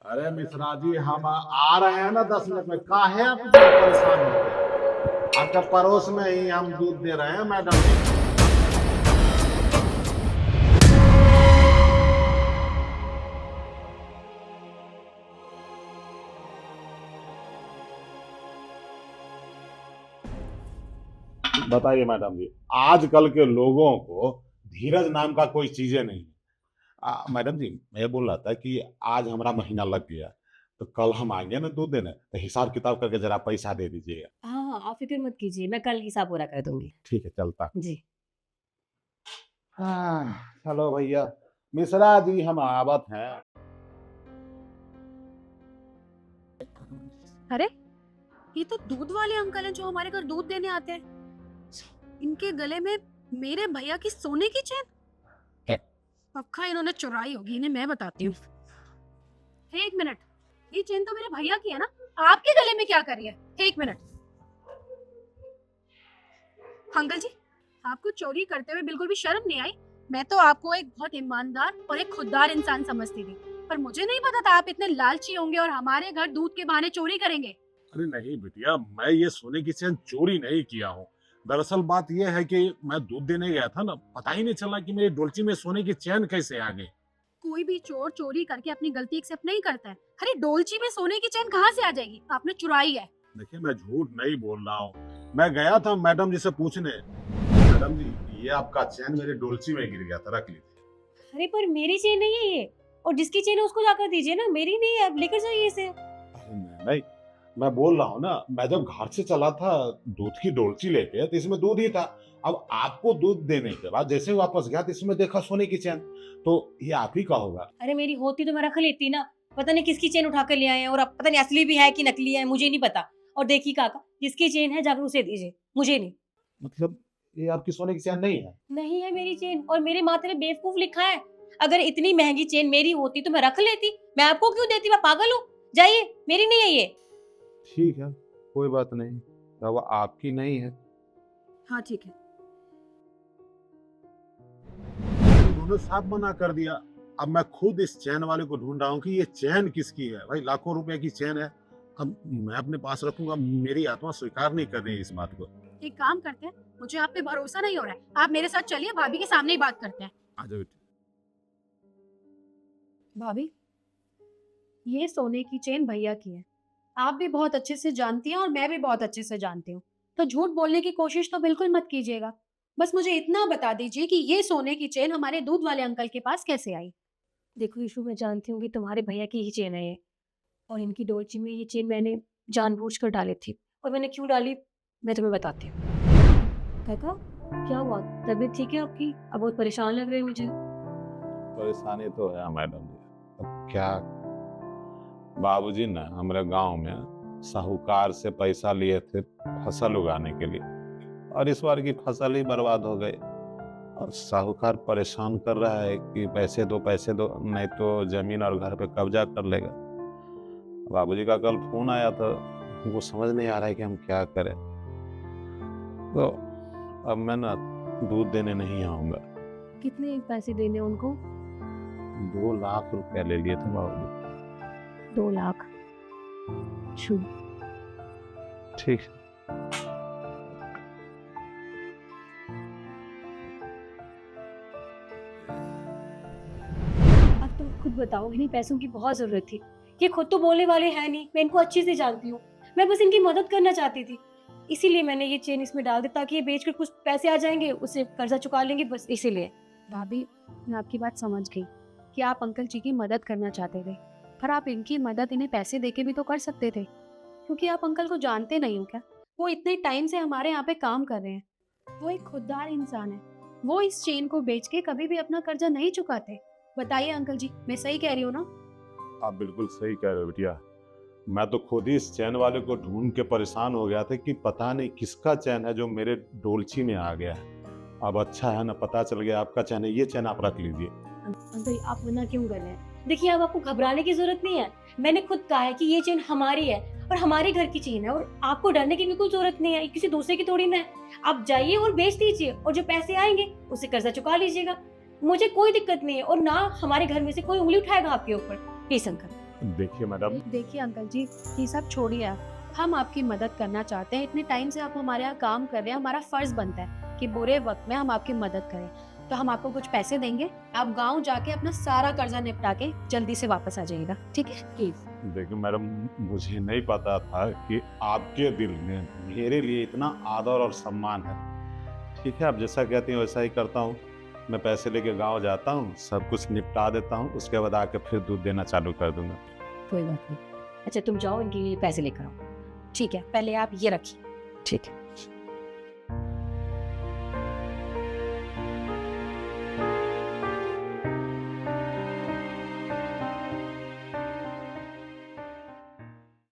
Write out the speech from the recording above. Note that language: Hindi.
अरे मिश्रा जी, हम आ रहे हैं ना 10 मिनट में। काहे आप इतना परेशान होते हैं? आपका पड़ोस में ही हम दूध दे रहे हैं मैडम जी। बताइए मैडम जी, आजकल के लोगों को धीरज नाम का कोई चीजें नहीं है। मैडम जी, मैं बोल रहा था कि आज हमारा महीना लग गया, तो कल हम आएंगे ना दूध देने, तो हिसाब किताब करके जरा पैसा दे दीजिएगा। हाँ, हाँ, आप फ़िक्र मत कीजिए, मैं कल हिसाब पूरा कर दूँगी। ठीक है, चलता। जी। हाँ, चलो भैया। मिश्रा जी, हम आवत हैं। अरे! ये तो दूध वाले अंकल हैं जो हमारे घर दूध देने आते हैं। इनके गले में मेरे भैया की सोने की चेन। पक्का इन्होंने चुराई होगी, इन्हें मैं बताती हूँ। एक मिनट, ये चेन तो मेरे भैया की है ना? आपके गले में क्या कर रही है? एक मिनट। अंकल जी, आपको चोरी करते हुए बिल्कुल भी शर्म नहीं आई? मैं तो आपको एक बहुत ईमानदार और एक खुददार इंसान समझती थी, पर मुझे नहीं पता था आप इतने लालची होंगे और हमारे घर दूध के बहाने चोरी करेंगे। अरे नहीं बिटिया, मैं ये सोने की चेन चोरी नहीं किया हूँ। दरअसल बात यह है कि मैं दूध देने गया था ना, पता ही नहीं चला कि मेरी डोलची में सोने की चेन कैसे आ गई। कोई भी चोर चोरी करके अपनी गलती एक्सेप्ट नहीं करता है। अरे डोलची में सोने की चेन कहाँ से आ जाएगी? आपने चुराई है। देखिए, मैं झूठ नहीं बोल रहा हूँ। मैं गया था मैडम जी से पूछने। मैडम जी, ये आपका चैन मेरे डोलची में गिर गया था, रख लीजिए। अरे पर मेरी चेन नहीं है ये, और जिसकी चेन है उसको जाकर दीजिए ना, मेरी नहीं है, अब लेकर जाइए इसे। अरे नहीं, मैं बोल रहा हूँ ना, मैं जब घर से चला था दूध की डोलची लेके, तो इसमें दूध ही था। अब आपको दूध देने के बाद जैसे ही वापस गया तो इसमें देखा सोने की चैन। तो ये आप ही का होगा। अरे मेरी होती तो मैं रख लेती ना, पता नहीं किसकी चेन उठा कर ले आए हैं, और अब पता नहीं असली भी है कि नकली है, मुझे नहीं पता। और देखिए काका, जिसकी चेन है जाकर उसे दीजिए, मुझे नहीं। मतलब ये आपकी सोने की चैन नहीं है? नहीं है मेरी चेन, और मेरे माथे पे बेवकूफ लिखा है। अगर इतनी महंगी चेन मेरी होती तो मैं रख लेती, मैं आपको क्यों देती? मैं पागल हूँ? जाइए, मेरी नहीं है ये। ठीक है, कोई बात नहीं। अब आपकी नहीं है। हाँ ठीक है। उन्होंने साफ मना कर दिया। अब मैं खुद इस चैन वाले को ढूंढ रहा हूँ कि ये चैन किसकी है। भाई, लाखों रुपए की चैन है। अब मैं अपने पास रखूंगा, मेरी आत्मा स्वीकार नहीं कर रही है इस बात को। एक काम करते हैं, मुझे आप पे भरोसा नहीं हो रहा है, आप मेरे साथ चलिए, भाभी के सामने ही बात करते हैं। आ जाओ बेटी। भाभी, ये सोने की चेन भैया की है। आप भी बहुत अच्छे से जानती हैं और मैं भी बहुत अच्छे से जानती हूँ, तो झूठ बोलने की कोशिश तो बिल्कुल मत कीजिएगा। बस मुझे इतना बता दीजिए कि ये सोने की चेन हमारे दूध वाले अंकल के पास कैसे आई। देखो ईशू, मैं जानती हूँ कि तुम्हारे भैया की ही चेन है ये, और इनकी डोलची में ये चेन मैंने जानबूझकर डाली थी, और मैंने क्यों डाली मैं तुम्हें बताती हूँ। काका, क्या हुआ? तबीयत ठीक है आपकी? अब बहुत परेशान लग रहे हैं मुझे। परेशानी तो है मैडम जी। अब क्या, बाबूजी ना हमारे गांव में साहूकार से पैसा लिए थे फसल उगाने के लिए, और इस बार की फसल ही बर्बाद हो गई। और साहूकार परेशान कर रहा है कि पैसे दो पैसे दो, नहीं तो जमीन और घर पे कब्जा कर लेगा। बाबूजी का कल फोन आया था, हमको समझ नहीं आ रहा है कि हम क्या करें। तो अब मैं ना दूध देने नहीं आऊंगा। कितने पैसे देने उनको? 2 लाख रुपया ले लिए थे बाबूजी। 2 लाख? छू। ठीक। अब तुम खुद बताओ, इन्हीं पैसों की बहुत जरूरत थी। ये खुद तो बोलने वाले हैं नहीं, मैं इनको अच्छे से जानती हूँ। मैं बस इनकी मदद करना चाहती थी, इसीलिए मैंने ये चेन इसमें डाल दी, ताकि ये बेचकर कुछ पैसे आ जाएंगे, उससे कर्जा चुका लेंगे, बस इसीलिए। भाभी, मैं आपकी बात समझ गई कि आप अंकल जी की मदद करना चाहते थे, पर आप इनकी मदद इन्हें पैसे देके भी तो कर सकते थे, क्योंकि आप अंकल को जानते नहीं हो क्या? वो इतने टाइम से हमारे यहाँ पे काम कर रहे हैं। वो एक खुददार इंसान है। वो इस चेन को बेच के कभी भी अपना कर्जा नहीं चुकाते। बताइए अंकल जी, मैं सही कह रही हूँ ना? आप बिल्कुल सही कह रहे हो बिटिया। मैं तो खुद ही इस चैन वाले को ढूंढ के परेशान हो गया था कि पता नहीं किसका चैन है जो मेरे डोलची में आ गया है। अब अच्छा है ना, पता चल गया आपका चैन है। ये चैन आप रख लीजिए। अंकल, आप मना क्यों कर रहे हैं? देखिए, अब आपको घबराने की जरूरत नहीं है। मैंने खुद कहा है कि ये चेन हमारी है, और हमारे घर की चेन है, और आपको डरने की बिल्कुल जरूरत नहीं है, ये किसी दूसरे की थोड़ी ना है। आप जाइए और बेच दीजिए, और जो पैसे आएंगे उससे कर्जा चुका लीजिएगा। मुझे कोई दिक्कत नहीं है, और ना हमारे घर में से कोई उंगली उठाएगा आपके ऊपर। Please uncle. देखिए मैडम, देखिए अंकल जी, ये सब छोड़िए आप। हम आपकी मदद करना चाहते हैं। इतने टाइम से आप हमारे यहाँ काम कर रहे हैं, हमारा फर्ज बनता है कि बुरे वक्त में हम आपकी मदद करें। तो हम आपको कुछ पैसे देंगे, आप गांव जाके अपना सारा कर्जा निपटा के जल्दी से वापस आ जाइएगा, ठीक है? प्लीज। देखिए मैडम, मुझे नहीं पता था कि आपके दिल में मेरे लिए इतना आदर और सम्मान है। ठीक है, आप जैसा कहती हैं वैसा ही करता हूँ। मैं पैसे लेके गांव जाता हूँ, सब कुछ निपटा देता हूँ, उसके बाद आके फिर दूध देना चालू कर दूंगा। कोई बात नहीं। अच्छा तुम जाओ, इनके लिए पैसे लेकर आओ। ठीक है, पहले आप ये रखिए। ठीक है।